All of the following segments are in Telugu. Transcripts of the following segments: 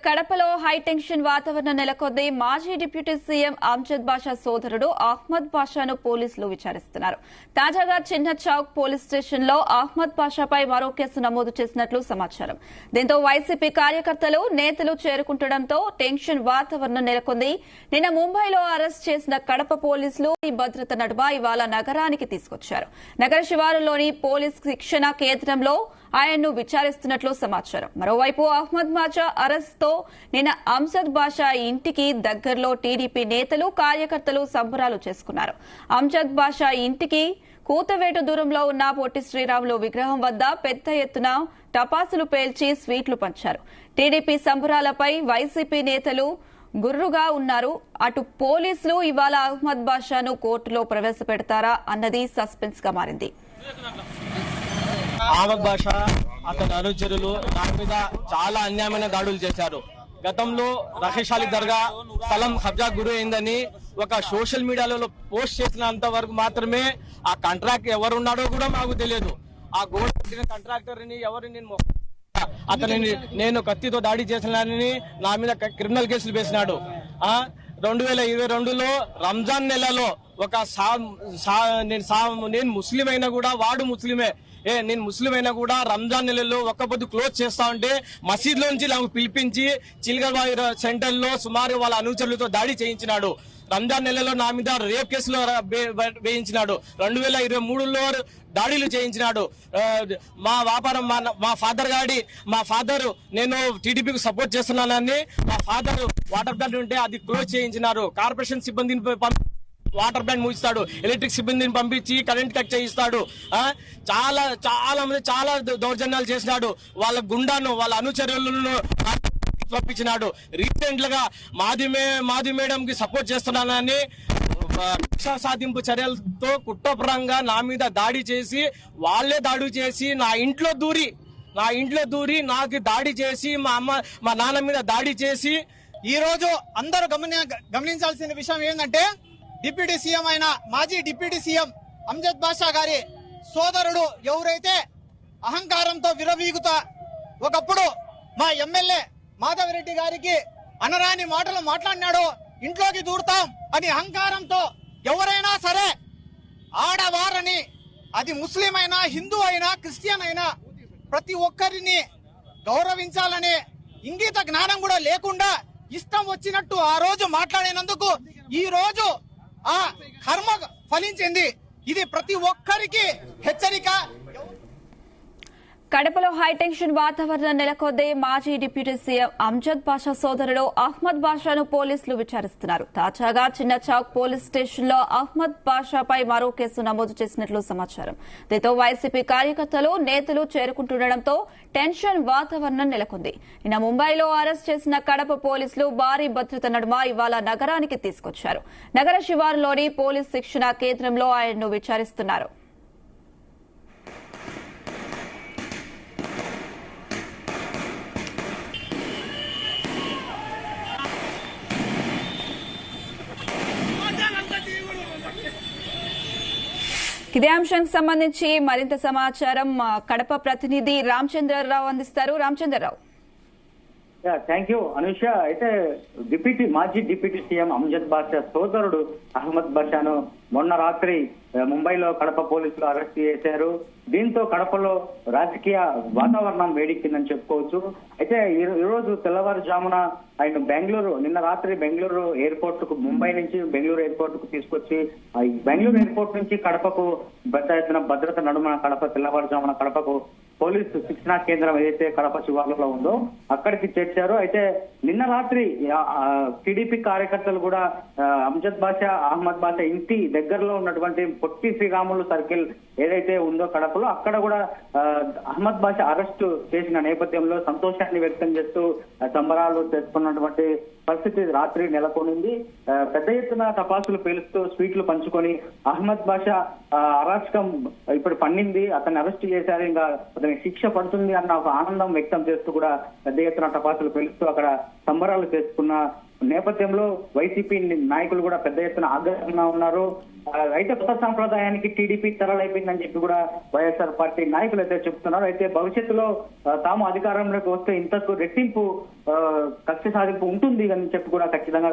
కడపలో హైటెన్షన్ వాతావరణం నెలకొంది. మాజీ డిప్యూటీ సీఎం అమ్జద్ బాషా సోదరుడు అహ్మద్ బాషాను పోలీసులు విచారిస్తున్నారు. తాజాగా చిన్న చౌక్ పోలీస్ స్టేషన్లో అహ్మద్ బాషాపై మరో కేసు నమోదు చేసినట్లు సమాచారం. దీంతో వైసీపీ కార్యకర్తలు, నేతలు చేరుకుంటడంతో టెన్షన్ వాతావరణం నెలకొంది. నిన్న ముంబైలో అరెస్ట్ చేసిన కడప పోలీసులు ఈ భద్రత నడుమ ఇవాళ నగరానికి తీసుకొచ్చారు. నగర శివారులోని పోలీస్ శిక్షణ కేంద్రంలో ఆయన్ను విచారిస్తున్నట్లు సమాచారం. మరోవైపు అహ్మద్ బాషా అరెస్ట్తో నిన్న అమ్జద్ బాషా ఇంటికి దగ్గరలో టీడీపీ నేతలు, కార్యకర్తలు సంబరాలు చేసుకున్నారు. అమ్జద్ బాషా ఇంటికి కూతవేటు దూరంలో ఉన్న పొట్టి శ్రీరాములు విగ్రహం వద్ద పెద్ద ఎత్తున టపాసులు పేల్చి స్వీట్లు పంచారు. టీడీపీ సంబరాలపై వైసీపీ నేతలు గుర్రుగా ఉన్నారు. అటు పోలీసులు ఇవాళ అహ్మద్ బాషాను కోర్టులో ప్రవేశపెడతారా అన్నది సస్పెన్స్ గా మారింది. అహ్మద్ బాషా అతని అనుచరులు దాని మీద చాలా అన్యాయమైన దాడులు చేశారు. గతంలో రషీద్ అలీ దర్గా స్థలం కబ్జా గురి అయిందని ఒక సోషల్ మీడియాలో పోస్ట్ చేసినంత వరకు మాత్రమే ఆ కాంట్రాక్ట్ ఎవరున్నాడో కూడా మాకు తెలియదు. ఆ గోడ కట్టిన కాంట్రాక్టర్ ని ఎవరు అతనిని నేను కత్తితో దాడి చేసినానని నా మీద క్రిమినల్ కేసులు వేసినాడు. 2022లో రంజాన్ నెలలో ఒక నేను ముస్లిం అయినా కూడా వాడు ముస్లిమే, నేను ముస్లిం అయినా కూడా రంజాన్ నెలలో ఒక్క పొద్దు క్లోజ్ చేస్తా ఉంటే మసీద్ లో నుంచి నాకు పిలిపించి చిల్గల్బాయి సెంటర్ లో సుమారు వాళ్ళ అనుచరులతో దాడి చేయించినాడు. రంజాన్ నెలలో నా మీద రేప్ కేసులో వేయించినాడు. 2023లో దాడులు చేయించినాడు. మా వ్యాపారం మా ఫాదర్ నేను టీడీపీకి సపోర్ట్ చేస్తున్నానని మా ఫాదర్ వాటర్ ప్లాంట్ ఉంటే అది క్లోజ్ చేయించినారు. కార్పొరేషన్ సిబ్బందిని వాటర్ ప్లాంట్ మూయిస్తాడు, ఎలక్ట్రిక్ సిబ్బందిని పంపించి కరెంట్ కట్ చేయిస్తాడు. చాలా చాలా మంది చాలా దౌర్జన్యాలు చేసినాడు. వాళ్ళ గుండాను వాళ్ళ అనుచరులను పంపించినాడు. రీసెంట్ గా మాది మేడం కి సపోర్ట్ చేస్తున్నానని కక్ష సాధింపు చర్యలతో కుట్రపరంగా నా మీద దాడి చేసి వాళ్లే దాడి చేసి నా ఇంట్లో దూరి నాకు దాడి చేసి మా నాన్న మీద దాడి చేసి ఈ రోజు అందరూ గమనించాల్సిన విషయం ఏంటంటే డిప్యూటీ సీఎం అయిన మాజీ డిప్యూటీ సీఎం అమ్జద్ బాషా గారి సోదరుడు ఎవరైతే అహంకారంతో విరవీగుతా ఒకప్పుడు మా ఎమ్మెల్యే మాధవరెడ్డి గారికి అనరాని మాటలు మాట్లాడినాడో ఇంట్లోకి దూరుతాం అని అహంకారంతో ఎవరైనా సరే ఆడవారని, అది ముస్లిం అయినా, హిందూ అయినా, క్రిస్టియన్ అయినా ప్రతి ఒక్కరిని గౌరవించాలనే ఇంగిత జ్ఞానం కూడా లేకుండా ఇష్టం వచ్చినట్టు ఆ రోజు మాట్లాడినందుకు ఈ రోజు ఆ కర్మ ఫలించింది. ఇది ప్రతి ఒక్కరికి హెచ్చరిక. కడపలో హైటెన్షన్ వాతావరణం నెలకొంది. మాజీ డిప్యూటీ సీఎం అమ్జద్ బాషా సోదరుడు అహ్మద్ బాషాను పోలీసులు విచారిస్తున్నారు. తాజాగా చిన్న చౌక్ పోలీస్ స్టేషన్లో అహ్మద్ బాషాపై మరో కేసు నమోదు చేసినట్లు సమాచారం. దీంతో వైసీపీ కార్యకర్తలు, నేతలు చేరుకుంటుండటంతో టెన్షన్ వాతావరణం నెలకొంది. నిన్న ముంబైలో అరెస్ట్ చేసిన కడప పోలీసులు భారీ భద్రత నడుమ ఇవాళ నగరానికి తీసుకొచ్చారు. నగర శివారులోని పోలీస్ శిక్షణ కేంద్రంలో ఆయన్ను విచారిస్తున్నారు. ఇదే అంశానికి సంబంధించి మరింత సమాచారం కడప ప్రతినిధి రామచంద్రరావు అందిస్తారు. రామచంద్రరావు. Thank you Anusha. అయితే మాజీ డిప్యూటీ సీఎం అమ్జద్ బాషా సోదరుడు అహ్మద్ బాషాను మొన్న రాత్రి ముంబైలో కడప పోలీసులు అరెస్ట్ చేశారు. దీంతో కడపలో రాజకీయ వాతావరణం వేడెక్కిందని చెప్పుకోవచ్చు. అయితే ఈ రోజు తెల్లవారుజామున ఆయన నిన్న రాత్రి బెంగళూరు ఎయిర్పోర్ట్ కు, ముంబై నుంచి బెంగళూరు ఎయిర్పోర్ట్ కు తీసుకొచ్చి బెంగళూరు ఎయిర్పోర్ట్ నుంచి కడపకు పెద్ద ఎత్తున భద్రత నడుమ తెల్లవారుజామున కడపకు పోలీసు శిక్షణా కేంద్రం ఏదైతే కడప శివార్లలో ఉందో అక్కడికి చేర్చారు. అయితే నిన్న రాత్రి టీడీపీ కార్యకర్తలు కూడా అమ్జద్ బాషా, అహ్మద్ బాషా ఇంటి దగ్గరలో ఉన్నటువంటి పొట్టి శ్రీరాములు సర్కిల్ ఏదైతే ఉందో కడపలో, అక్కడ కూడా అహ్మద్ బాషా అరెస్టు చేసిన నేపథ్యంలో సంతోషాన్ని వ్యక్తం చేస్తూ సంబరాలు చేసుకున్నటువంటి పరిస్థితి రాత్రి నెలకొనింది. పెద్ద ఎత్తున టపాసులు పేలుస్తూ స్వీట్లు పంచుకొని అహ్మద్ బాషా అరాచకం ఇప్పుడు పండింది, అతన్ని అరెస్ట్ చేశారు, ఇంకా అతనికి శిక్ష పడుతుంది అన్న ఒక ఆనందం వ్యక్తం చేస్తూ కూడా పెద్ద ఎత్తున టపాసులు పేలుస్తూ అక్కడ సంబరాలు చేసుకున్న నేపథ్యంలో వైసీపీ నాయకులు కూడా పెద్ద ఎత్తున ఆగ్రహంగా ఉన్నారు. అయితే కొత్త సంప్రదాయానికి టీడీపీ తెరలైపోయిందని చెప్పి కూడా వైఎస్ఆర్ పార్టీ నాయకులు అయితే చెప్తున్నారు. అయితే భవిష్యత్తులో తాము అధికారంలోకి వస్తే ఇంతకు రెట్టింపు కక్ష సాధింపు ఉంటుంది అని చెప్పి కూడా ఖచ్చితంగా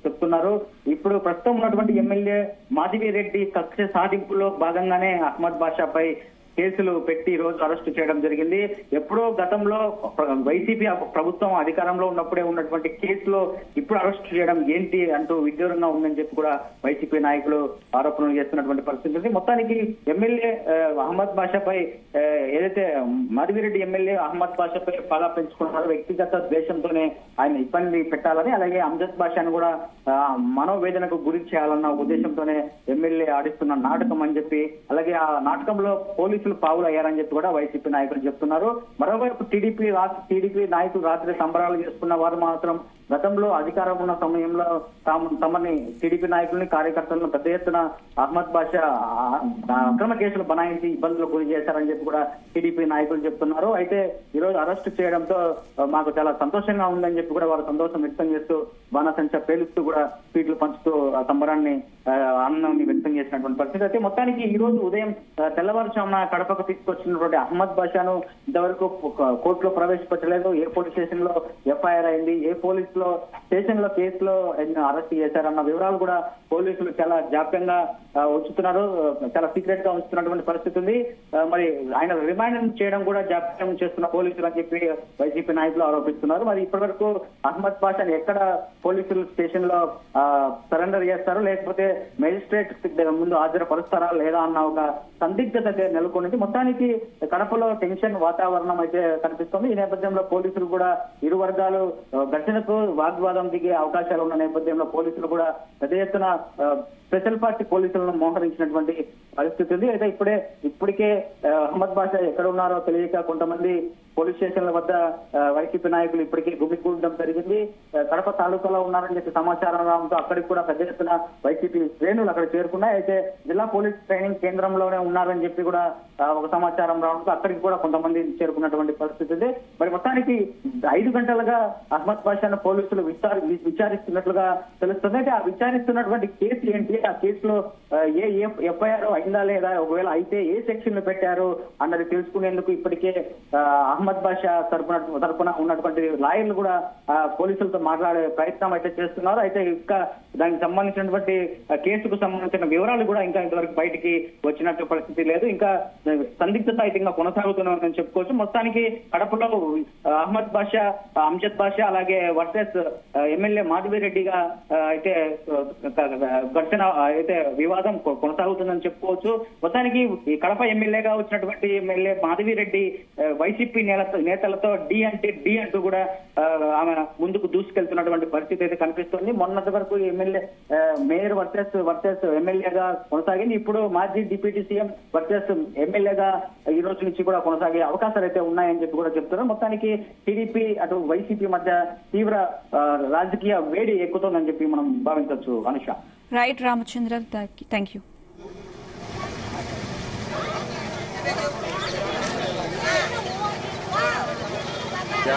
చెప్తున్నారు. ఇప్పుడు ప్రస్తుతం ఉన్నటువంటి ఎమ్మెల్యే మాధవిరెడ్డి కక్ష సాధింపులో భాగంగానే అహ్మద్ బాషాపై కేసులు పెట్టి ఈ రోజు అరెస్టు చేయడం జరిగింది. ఎప్పుడో గతంలో వైసీపీ ప్రభుత్వం అధికారంలో ఉన్నప్పుడే ఉన్నటువంటి కేసులో ఇప్పుడు అరెస్టు చేయడం ఏంటి అంటూ విడ్డూరంగా ఉందని చెప్పి కూడా వైసీపీ నాయకులు ఆరోపణలు చేస్తున్నటువంటి పరిస్థితి ఉంది. మొత్తానికి ఎమ్మెల్యే అహ్మద్ బాషాపై ఏదైతే మాధవిరెడ్డి ఎమ్మెల్యే అహ్మద్ బాషాపై పగా పెంచుకున్నారో వ్యక్తిగత ద్వేషంతోనే ఆయన ఇబ్బంది పెట్టాలని, అలాగే అమ్జద్ బాషాను కూడా మనోవేదనకు గురి చేయాలన్న ఉద్దేశంతోనే ఎమ్మెల్యే ఆడిస్తున్న నాటకం అని చెప్పి, అలాగే ఆ నాటకంలో పోలీసులు పావులు అయ్యారని చెప్పి కూడా వైసీపీ నాయకులు చెప్తున్నారు. మరోవైపు టీడీపీ నాయకులు రాత్రి సంబరాలు చేసుకున్న వారు మాత్రం గతంలో అధికారం ఉన్న సమయంలో తమని టీడీపీ నాయకుల్ని కార్యకర్తలను పెద్ద ఎత్తున అహ్మద్ బాషా అక్రమ కేసులు బనాయించి ఇబ్బందులకు గురి చేశారని చెప్పి కూడా టీడీపీ నాయకులు చెప్తున్నారు. అయితే ఈ రోజు అరెస్టు చేయడంతో మాకు చాలా సంతోషంగా ఉందని చెప్పి కూడా వారు సంతోషం వ్యక్తం చేస్తూ బాణసంచా పేలుస్తూ కూడా స్వీట్లు పంచుతూ ఆ సంబరాన్ని ఆనందాన్ని వ్యక్తం చేసినటువంటి పరిస్థితి. అయితే మొత్తానికి ఈ రోజు ఉదయం తెల్లవారుజామున కడపకు తీసుకొచ్చినటువంటి అహ్మద్ బాషాను ఇంతవరకు కోర్టులో ప్రవేశపెట్టలేదు. ఏ పోలీస్ స్టేషన్ లో ఎఫ్ఐఆర్ అయింది, ఏ పోలీస్ స్టేషన్ లో కేసులో అరెస్ట్ చేశారన్న వివరాలు కూడా పోలీసులు చాలా జాప్యంగా ఉంచుతున్నారు, చాలా సీక్రెట్ గా ఉంచుతున్నటువంటి పరిస్థితి ఉంది. మరి ఆయన రిమాండ్ చేయడం కూడా జాప్యం చేస్తున్న పోలీసులు అని చెప్పి వైసీపీ నాయకులు ఆరోపిస్తున్నారు. మరి ఇప్పటి వరకు అహ్మద్ బాషాని ఎక్కడ పోలీసులు స్టేషన్ లో సరెండర్ చేస్తారు, లేకపోతే మెజిస్ట్రేట్ ముందు హాజరుపరుస్తారా లేదా అన్న ఒక సందిగ్ధత నెలకొంది. మొత్తానికి కడపలో టెన్షన్ వాతావరణం అయితే కనిపిస్తుంది. ఈ నేపథ్యంలో పోలీసులు కూడా ఇరు వర్గాలు ఘర్షణకు వాగ్వాదం దిగే అవకాశాలు ఉన్న నేపథ్యంలో పోలీసులు కూడా పెద్ద ఎత్తున స్పెషల్ పార్టీ పోలీసులను మోహరించినటువంటి పరిస్థితి ఉంది. అయితే ఇప్పటికే అహ్మద్ బాషా ఎక్కడ ఉన్నారో తెలియక కొంతమంది పోలీస్ స్టేషన్ల వద్ద వైసీపీ నాయకులు ఇప్పటికే గుమికూడడం జరిగింది. కడప తాలూకాలో ఉన్నారని చెప్పి సమాచారం రావడంతో అక్కడికి కూడా పెద్ద ఎత్తున వైసీపీ శ్రేణులు అక్కడ చేరుకున్నాయి. అయితే జిల్లా పోలీస్ ట్రైనింగ్ కేంద్రంలోనే ఉన్నారని చెప్పి కూడా ఒక సమాచారం రావడంతో అక్కడికి కూడా కొంతమంది చేరుకున్నటువంటి పరిస్థితి ఉంది. మరి మొత్తానికి 5 గంటలుగా అహ్మద్ బాషాను పోలీసులు విచారిస్తున్నట్లుగా తెలుస్తుంది. అయితే ఆ విచారిస్తున్నటువంటి కేసు ఏంటి, ఆ కేసులో ఏ ఎఫ్ఐఆర్ అయిందా లేదా, ఒకవేళ అయితే ఏ సెక్షన్ లో పెట్టారు అన్నది తెలుసుకునేందుకు ఇప్పటికే అహ్మద్ బాషా తరపున ఉన్నటువంటి లాయర్లు కూడా పోలీసులతో మాట్లాడే ప్రయత్నం అయితే చేస్తున్నారు. అయితే ఇంకా దానికి సంబంధించినటువంటి కేసుకు సంబంధించిన వివరాలు కూడా ఇంకా ఇంతవరకు బయటికి వచ్చినట్టు పరిస్థితి లేదు. ఇంకా సందిగ్ధత అయితే ఇంకా కొనసాగుతున్నామని చెప్పుకోవచ్చు. మొత్తానికి కడపలో అహ్మద్ బాషా, అమ్జద్ బాషా అలాగే వర్సెస్ ఎమ్మెల్యే మాధవిరెడ్డిగా అయితే ఘర్షణ అయితే వివాదం కొనసాగుతుందని చెప్పుకోవచ్చు. మొత్తానికి ఈ కడప ఎమ్మెల్యేగా వచ్చినటువంటి ఎమ్మెల్యే మాధవిరెడ్డి వైసీపీ నేతలతో డి అంటూ కూడా ఆమె ముందుకు దూసుకెళ్తున్నటువంటి పరిస్థితి అయితే కనిపిస్తుంది. మొన్నటి వరకు ఎమ్మెల్యే మేయర్ వర్సెస్ ఎమ్మెల్యేగా కొనసాగింది. ఇప్పుడు మాజీ డిప్యూటీ సీఎం వర్సెస్ ఎమ్మెల్యేగా ఈ రోజు నుంచి కూడా కొనసాగే అవకాశాలు అయితే ఉన్నాయని చెప్పి కూడా చెప్తున్నారు. మొత్తానికి టీడీపీ అటు వైసీపీ మధ్య తీవ్ర రాజకీయ వేడి ఎక్కుతోందని చెప్పి మనం భావించవచ్చు. Anusha. Right Ramachandra, thank you. क्या